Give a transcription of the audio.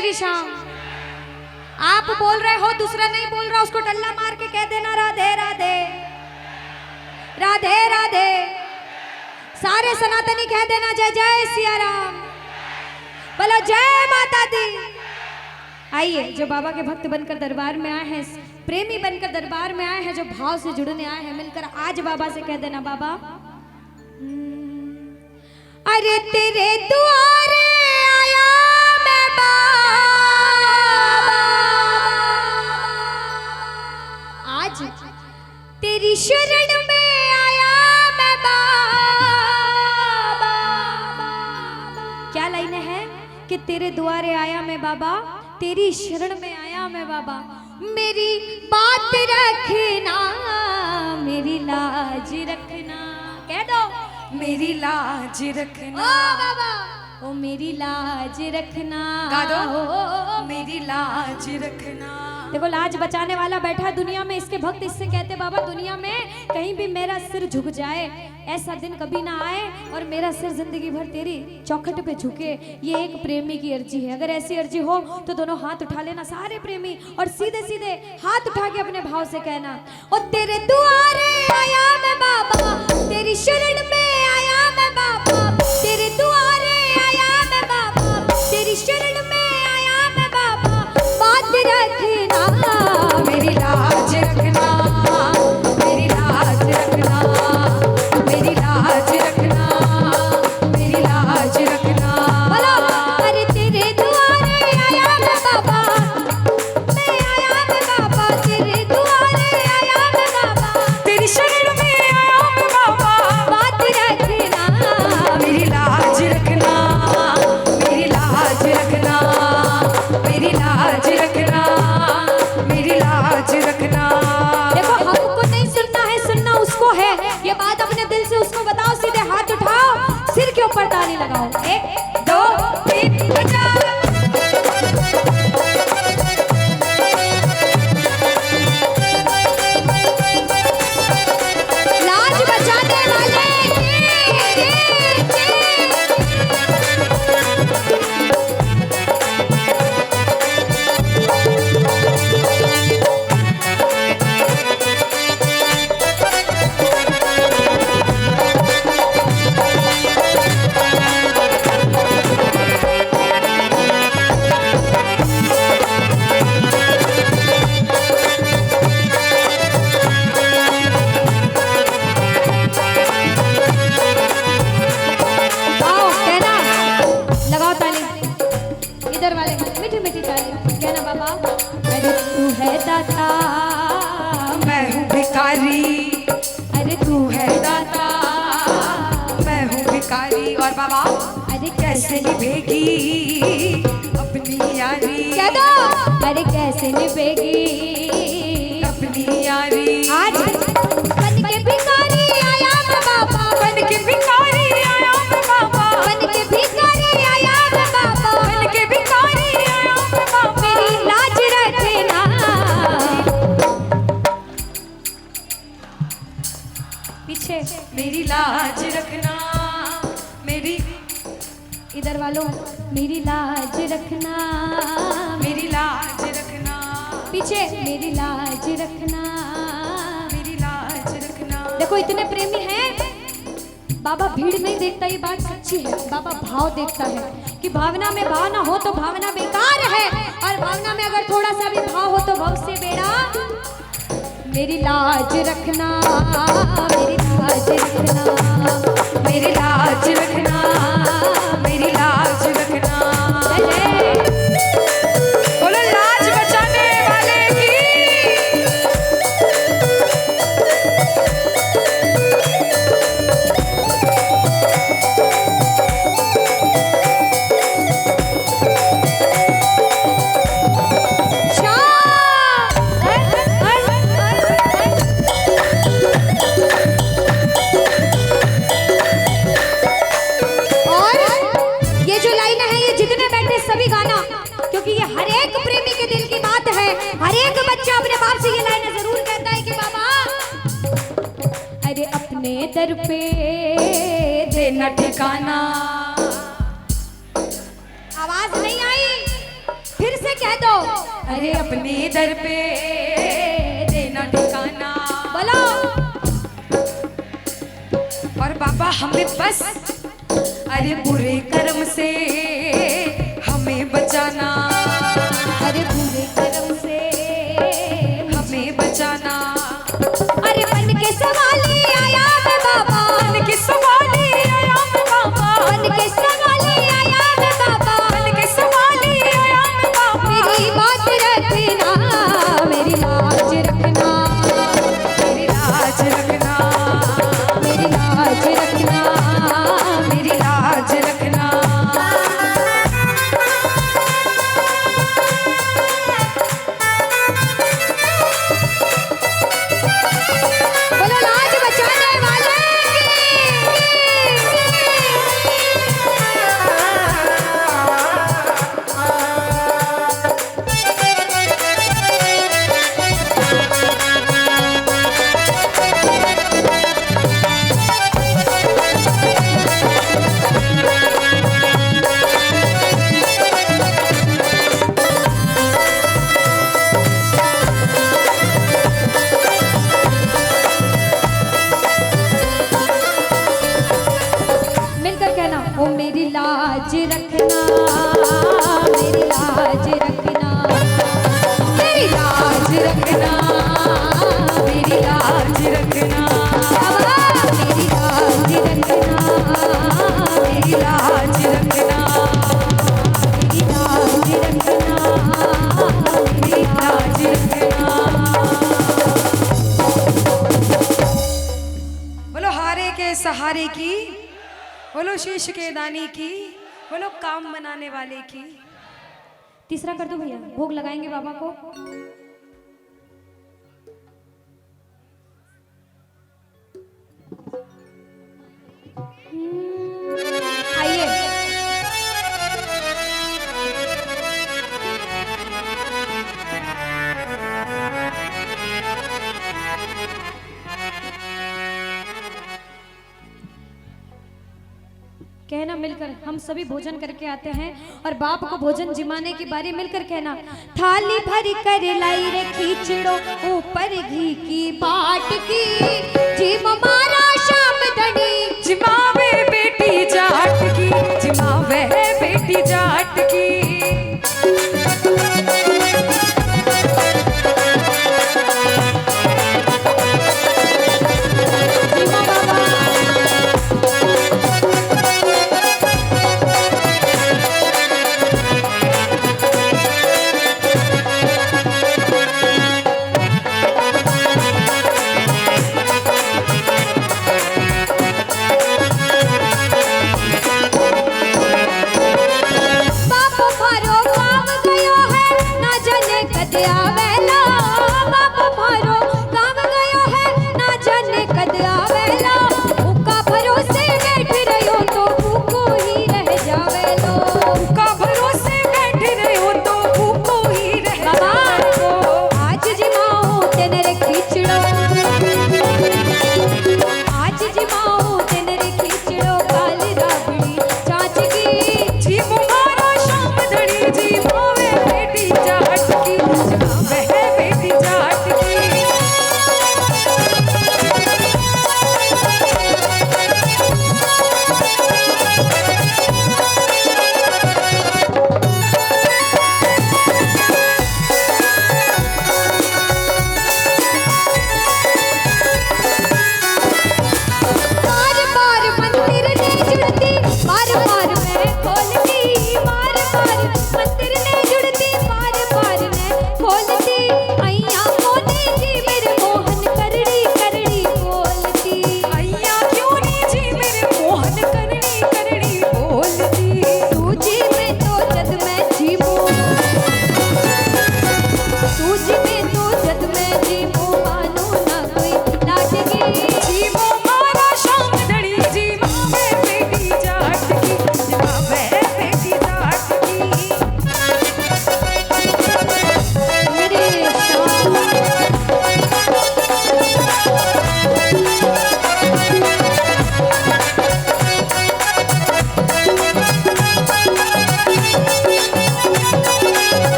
श्री श्याम। आप बोल रहे हो, दूसरा नहीं बोल रहा, उसको टल्ला मार के कह देना राधे राधे राधे राधे। सारे सनातनी कह देना जय जय सिया राम, बोलो जय माता दी। आइए, जो बाबा के भक्त बनकर दरबार में आए हैं, प्रेमी बनकर दरबार में आए हैं, जो भाव से जुड़ने आए हैं, मिलकर आज बाबा से कह देना बाबा अरे तेरे द्वारे आया मैं बाबा, आज तेरी शरण में आया मैं बाबा। क्या लाइन है कि तेरे द्वारे आया मैं बाबा, तेरी शरण में आया मैं बाबा। मेरी बात रखना, मेरी लाज रखना, कह दो मेरी लाज रखना। ओ बाबा, ओ मेरी लाज रखना, गा दो। ओ मेरी लाज रखना। देखो, लाज बचाने वाला बैठा है दुनिया में, इसके भक्त इससे कहते बाबा दुनिया में कहीं भी मेरा सिर झुक जाए, ऐसा दिन कभी ना आए और मेरा सिर जिंदगी भर तेरी चौखट पे झुके। ये एक प्रेमी की अर्जी है। अगर ऐसी अर्जी हो तो दोनों हाथ उठा लेना सारे प्रेमी, और सीधे सीधे हाथ उठा के अपने भाव से कहना ओ तेरे दुआरे आया मैं बाबा, तेरी शरण में आया मैं बाबा, तेरे दुआरे आया मैं बाबा, तेरी शरण में आया मैं बाबा। बात रखना, मेरी लाज रखना, मेरी लाज रखना, मेरी लाज रखना, मेरी लाज रखना। बोलो अरे तेरे दुआरे आया मैं बाबा, मैं आया मैं बाबा, तेरे दुआरे आया मैं बाबा, तेरी शरण में आया मैं बाबा। बात रखना, मेरी लाज रखना, मेरी लाज रखना, मेरी लाज रखना, मेरी लाज रखना। देखो हमको नहीं सुनना है, सुनना उसको है। ये बात अपने दिल से उसको बताओ, सीधे हाथ उठाओ, सिर के ऊपर ताली लगाओ, 1 2 3 बजाओ। लाज बचाने वाले आओ कहना, लगाओ ताली, इधर वाले मीठी मीठी ताली, कहना बाबा अरे तू है दाता, मैं हूँ भिखारी, अरे तू है दाता, मैं हूँ भिखारी। और बाबा अरे कैसे निभेगी अपनी यारी, कह दो अरे कैसे निभेगी अपनी यारी। आज बन के भिखारी आया मैं बाबा, बन के भिखारी आया मैं बाबा, बन के भिखारी आया मैं बाबा, बन के भिखारी आया मैं बाबा। मेरी लाज रखना, पीछे मेरी लाज रखना, मेरी इधर वालों मेरी लाज रखना, मेरी लाज रखना, पीछे मेरी लाज रखना, मेरी लाज रखना। देखो इतने प्रेमी हैं, बाबा भीड़ नहीं देखता, ये बात सच्ची है। बाबा भाव देखता है कि भावना में भाव ना हो तो भावना बेकार है, और भावना में अगर थोड़ा सा भी भाव हो तो भव से बेड़ा। मेरी लाज रखना, मेरी लाज रखना, मेरी लाज रखना, मेरी लाज रखना। बोलो लाज बचाने वाले की। सभी गाना, क्योंकि ये हर एक प्रेमी के दिल की बात है। हर एक बच्चा अपने बाप से ये लाइन जरूर कहता है कि बाबा अरे अपने दर पे देना ठिकाना। आवाज नहीं आई, अरे अपने दर पे देना ठिकाना। बोलो। और बाबा हमें बस अरे बुरे कर्म से हमें बचाना, अरे बुरे कर्म से हमें बचाना। अरे बन के सवाली आया मैं बाबा, बन के सवाली आया मैं बाबा, बन के सवाली आया मैं बाबा, बन के सवाली आया मैं बाबा। मेरी बात रखना, मेरी लाज रखना, मेरी लाज रखना, मेरी लाज रखना, मेरी लाज रखना। बोलो लाज बचाने वाले मिलकर कहना, ओ मेरी लाज रखना, मेरी लाज रखना, मेरी लाज रखना, मेरी लाज रखना, बाबा मेरी लाज रखना, मेरी लाज रखना, मेरी लाज रखना, मेरी लाज रखना। बोलो हारे के सहारे की, बोलो शीश के दानी की, बोलो काम बनाने वाले की। तीसरा कर दो भैया, भोग लगाएंगे बाबा को। आइए। कहना मिलकर, हम सभी भोजन करके आते हैं और बाप को भोजन जिमाने की बारी मिलकर कहना, थाली भर कर लाई रे खींचड़ो ऊपर घी की बाट की, जिम मारा शाम धनी जिमावे बेटी जाट की, जिमावे बेटी जाट